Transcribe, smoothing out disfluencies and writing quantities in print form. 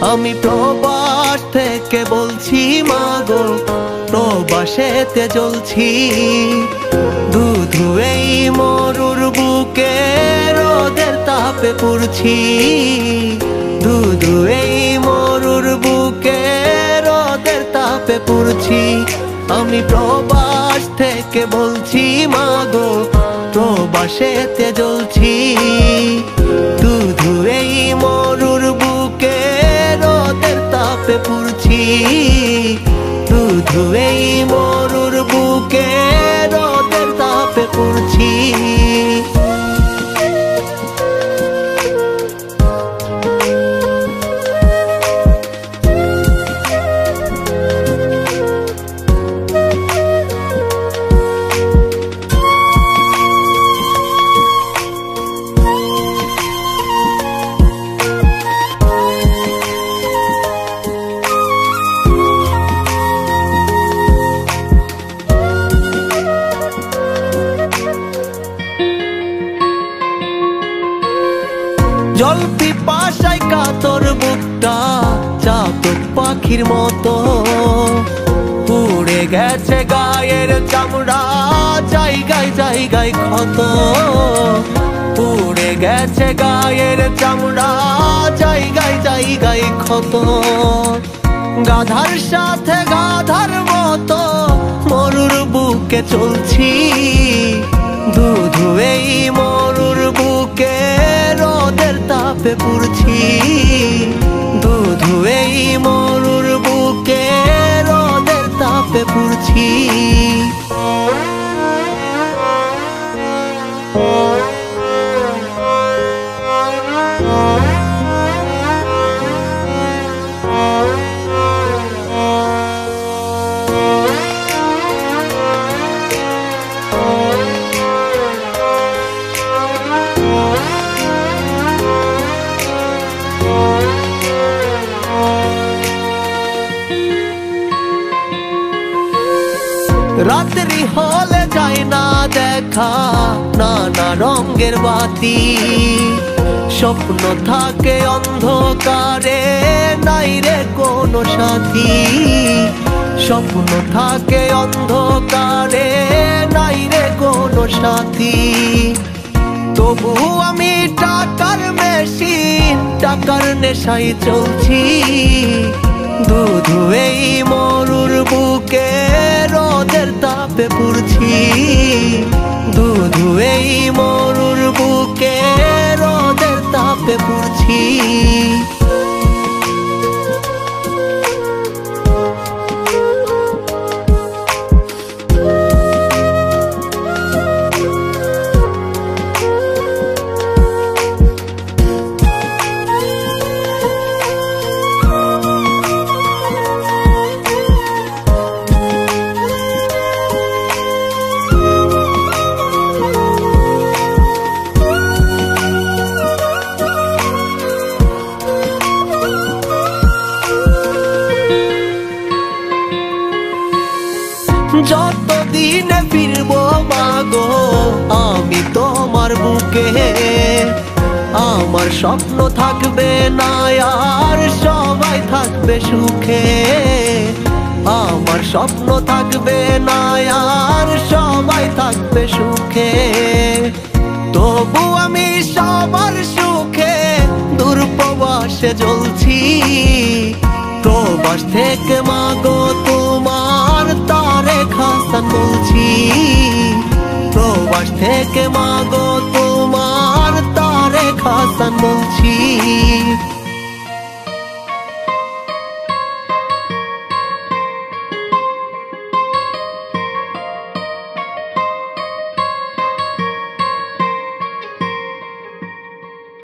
আমি প্রবাস থেকে বলছি মাগো, প্রবাসেতে জ্বলছি। ধুধু এই মরুর বুকে রোদের তাপে পুড়ছি। ধুধু এই মরুর বুকে রোদের তাপে পুড়ছি। আমি প্রবাস থেকে বলছি মাগো, প্রবাসেতে জ্বলছি। ধুধু এই মরুর বুকে রোদের তাপে পুড়ছি। ধুধু এই মরুর বুকে রোদের তাপে পুড়ছি। জল পিপাসায় কাতর বুকটা চাতক পাখির মতো। পুড়ে গেছে গায়ের চামড়া, জায়গায় জায়গায় ক্ষত। পুড়ে গেছে গায়ের চামড়া, জায়গায় জায়গায় ক্ষত। গাধার সাথে গাধার মতো মরুর বুকে চলছি। ধুধু এই মরুর বুকে রোদের তাপে পুড়ছি। ধুধু এই মরুর বুকে রোদের তাপে পুড়ছি। রাত্রি হলে যায় না দেখা নানা রঙের বাতি। স্বপ্ন থাকে অন্ধকারে, নাই রে কোনো সাথী। স্বপ্ন থাকে অন্ধকারে, নাই রে কোনো সাথী। তবু আমি টাকার মেশিন, টাকার নেশায় চলছি। ধুধু এই মরুর বুকে রোদের তাপে পুড়ছি। ধুধু এই মরুর বুকে রোদের তাপে পুড়ছি। যতদিনে ফিরবো মাগো আমি তোমার বুকে, আমার স্বপ্ন থাকবে না আর সবাই থাকবে সুখে। আমার স্বপ্ন থাকবে না আর সবাই থাকবে সুখে। তবু আমি সবার সুখে দূর প্রবাসে জ্বলছি। প্রবাস থেকে মাগো তোমার তারে খাসান বলছি। প্রবাস থেকে মাগো তোমার তারে খাসান বলছি।